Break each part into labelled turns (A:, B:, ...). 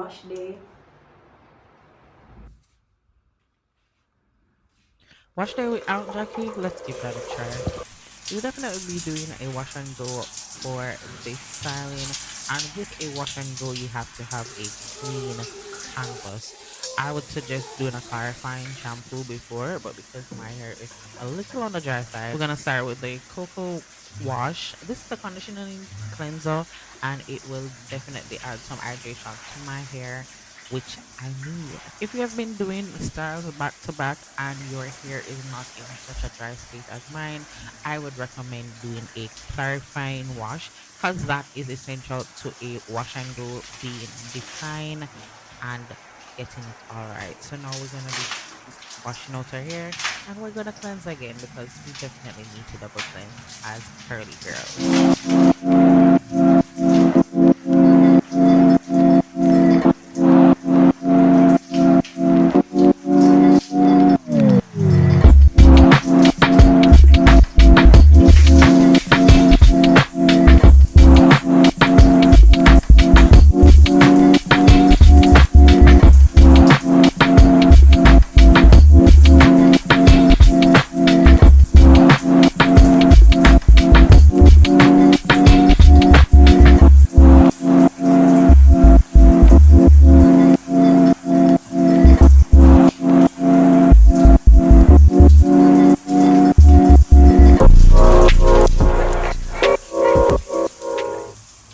A: wash day.
B: Wash day without Jackie? Let's give that a try. You'll definitely be doing a wash and go for this styling. And with a wash and go, you have to have a clean canvas. I would suggest doing a clarifying shampoo before, but because my hair is a little on the dry side, we're gonna start with the cocoa wash. This is a conditioning cleanser, and it will definitely add some hydration to my hair, which I need. If you have been doing styles back to back and your hair is not in such a dry state as mine, I would recommend doing a clarifying wash because that is essential to a wash and go being defined and getting it all right. So now we're gonna be washing out our hair and we're gonna cleanse again because we definitely need to double cleanse as curly girls.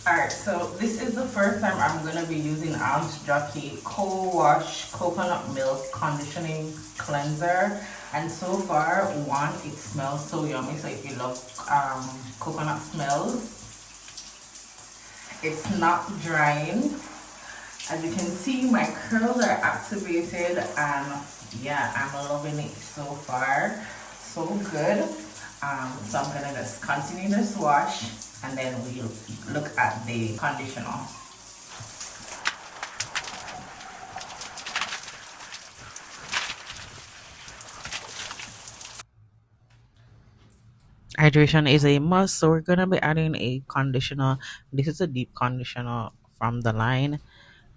C: Alright, so this is the first time I'm gonna be using Aunt Jockey Co-Wash Coconut Milk Conditioning Cleanser. And so far, one, it smells so yummy. So if you love coconut smells, it's not drying. As you can see, my curls are activated and yeah, I'm loving it so far. So good. So I'm gonna just continue this wash and then we'll look at the conditioner.
B: Hydration is a must, so we're gonna be adding a conditioner. This is a deep conditioner from the line,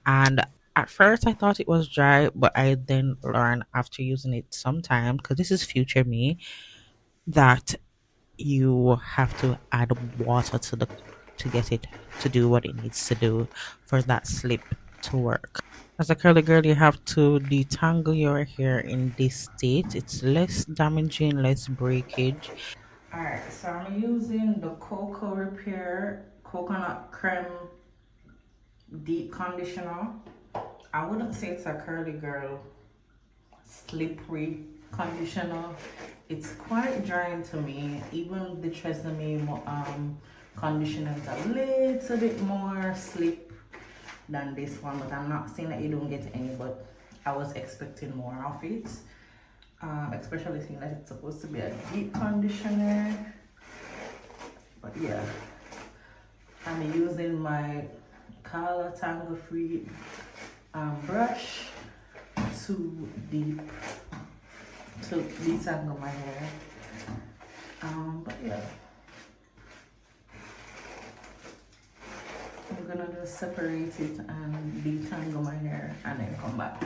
B: and at first I thought it was dry, but I then learned after using it sometime because this is future me that you have to add water to get it to do what it needs to do for that slip to work. As a curly girl, you have to detangle your hair in this state. It's less damaging, less breakage.
C: Alright, so I'm using the Cocoa Repair Coconut Creme Deep Conditioner. I wouldn't say it's a curly girl slippery conditioner. It's quite drying to me. Even the Tresemme conditioner is a little bit more slip than this one, but I'm not saying that you don't get any, but I was expecting more of it, especially seeing that it's supposed to be a deep conditioner. But yeah, I'm using my color tangle free brush to detangle my hair. But yeah, I'm gonna just separate it and detangle my hair and then come back.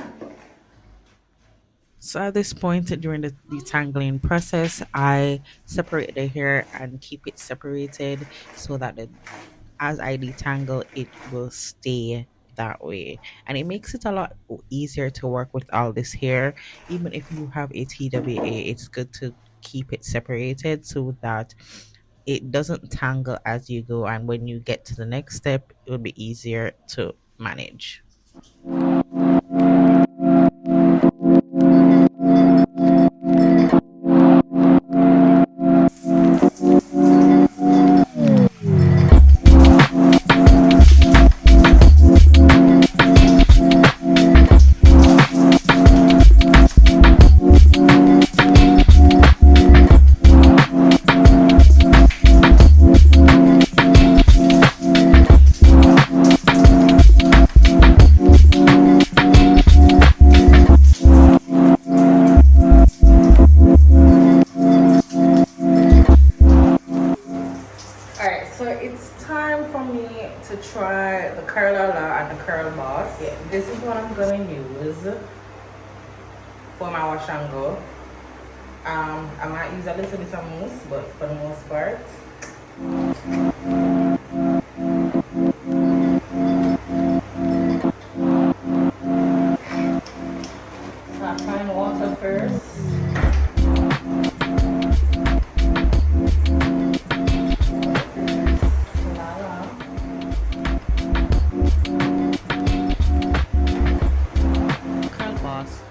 B: So at this point during the detangling process, I separate the hair and keep it separated so that as I detangle, it will stay that way. And it makes it a lot easier to work with all this hair. Even if you have a TWA, it's good to keep it separated so that it doesn't tangle as you go. And when you get to the next step, it will be easier to manage.
C: and the Curl Boss. Yeah, this is what I'm gonna use for my wash and go. I might use a little bit of mousse, but for the most part, so I find water first.
B: Curl boss.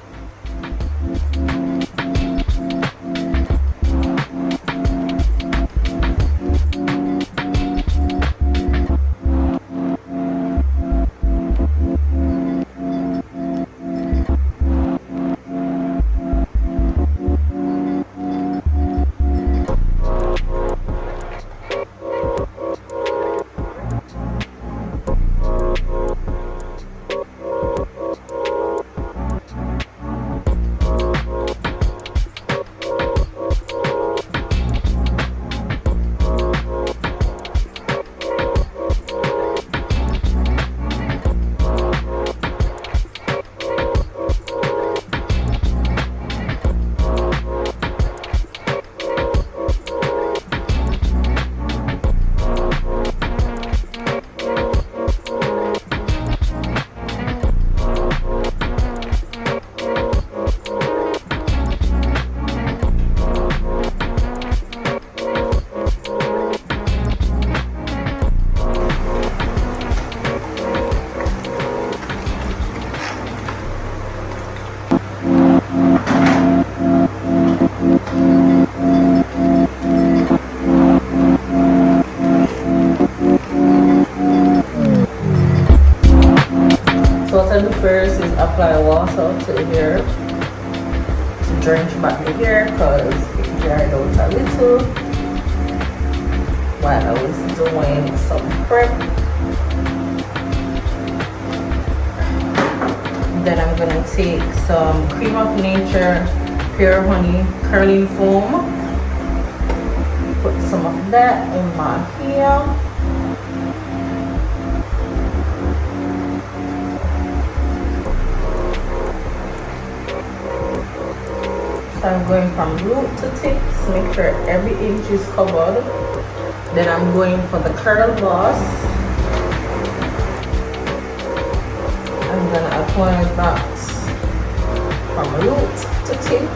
C: So what I do first is apply water to the hair to drench back the hair because it dried out a little while I was doing some prep. Then I'm gonna take some Cream of Nature Pure Honey Curling Foam. Put some of that in my hair. So I'm going from root to tips, make sure every inch is covered. Then I'm going for the Curl Boss. I'm gonna apply that from root to tip.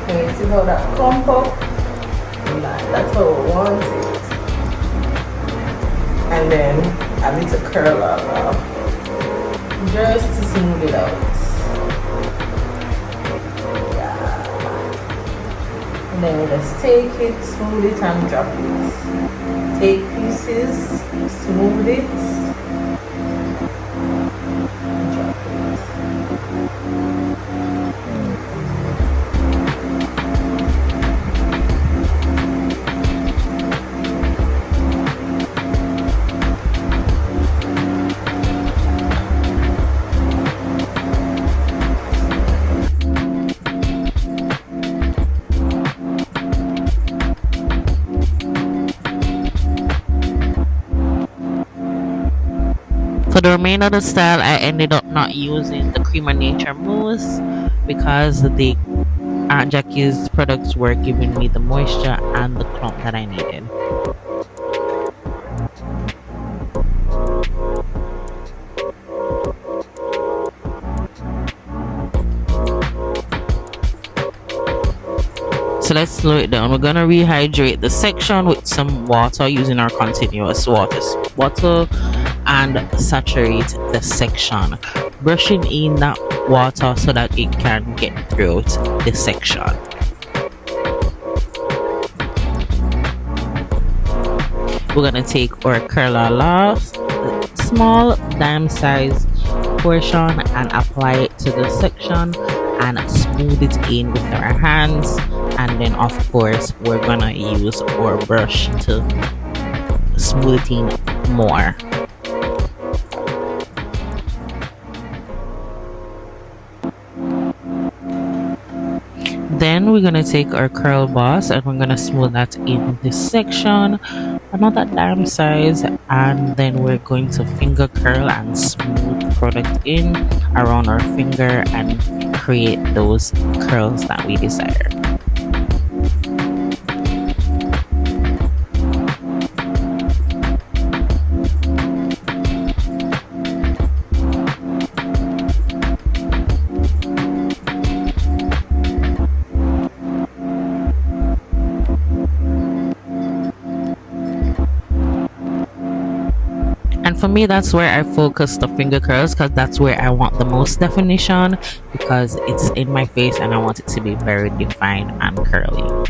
C: Okay, see how that clump up? That's how we want it. And then a little curl up just to smooth it out. Yeah. And then we just take it, smooth it and drop it. Take pieces, smooth it, drop it.
B: For the remainder of the style, I ended up not using the Cream of Nature mousse because the Aunt Jackie's products were giving me the moisture and the clump that I needed. So let's slow it down. We're gonna rehydrate the section with some water using our continuous water and saturate the section, brushing in that water so that it can get throughout the section. We're gonna take our curler loss, small dime size portion, and apply it to the section and smooth it in with our hands. And then of course we're gonna use our brush to smoothing more. Then we're gonna take our curl boss and we're gonna smooth that in this section, another dime size, and then we're going to finger curl and smooth the product in around our finger and create those curls that we desire. And for me, that's where I focus the finger curls because that's where I want the most definition because it's in my face and I want it to be very defined and curly.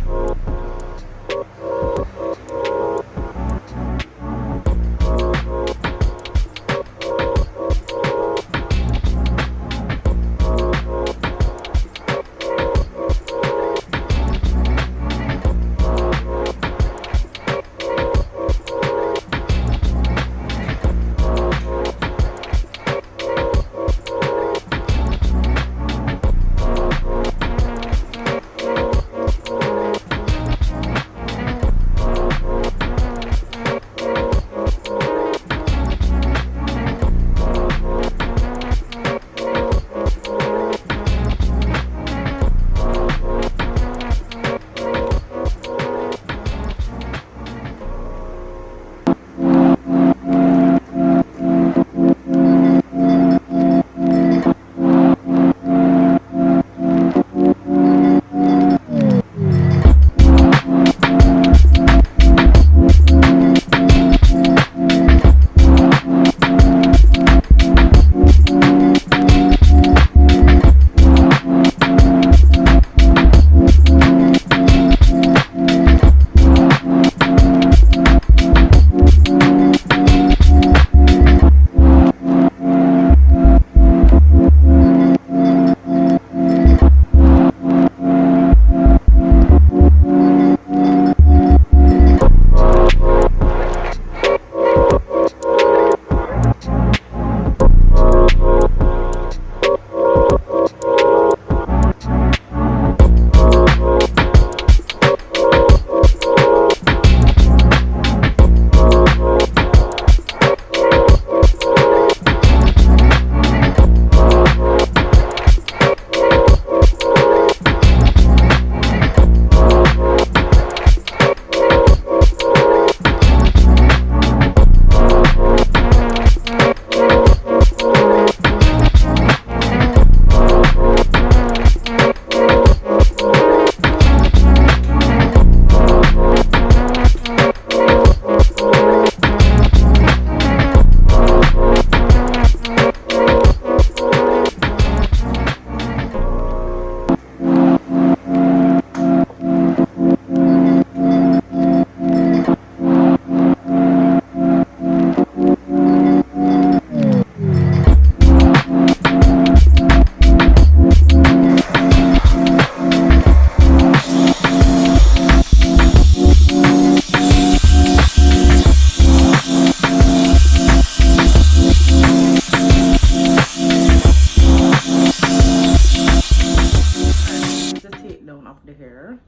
C: The hair.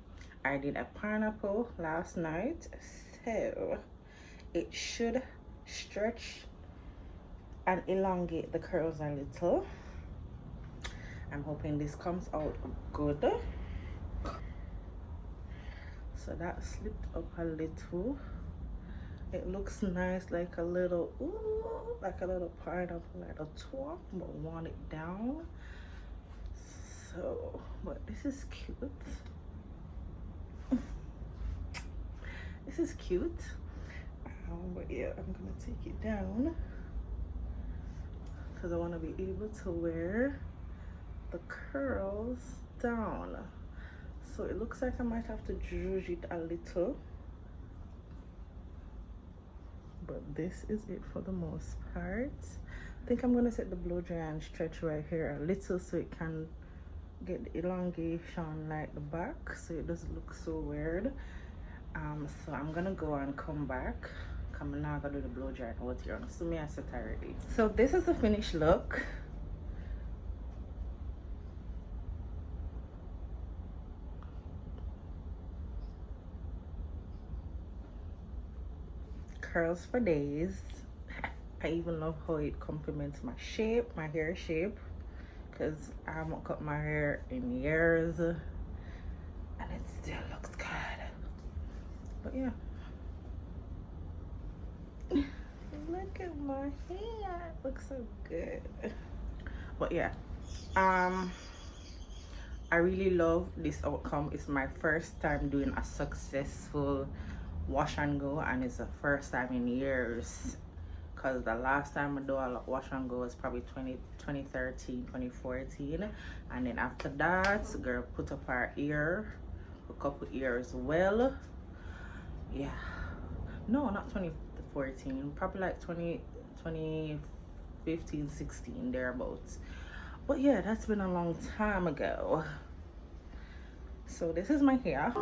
C: I did a pineapple last night, so it should stretch and elongate the curls a little. I'm hoping this comes out good. So that slipped up a little. It looks nice, like a little, ooh, like a little pineapple at the top, but want it down. So, but this is cute. This is cute. But yeah, I'm gonna take it down because I want to be able to wear the curls down. So it looks like I might have to droog it a little, but this is it for the most part. I think I'm gonna set the blow dry and stretch right here a little so it can get the elongation like the back, so it doesn't look so weird. So I'm gonna go and come back I'm not gonna do the blow dry out here. So me I set already. So this is the finished look. Curls for days. I even love how it complements my shape, my hair shape, because I haven't cut my hair in years and it still looks good. But yeah, look at my hair, it looks so good. But yeah, I really love this outcome. It's my first time doing a successful wash and go, and it's the first time in years, because the last time I do a wash and go was probably 2013, 2014. And then after that, girl put up her ear, a couple ears as well. Yeah, no, not 2014, probably like 2015, 16, thereabouts. But yeah, that's been a long time ago. So this is my hair.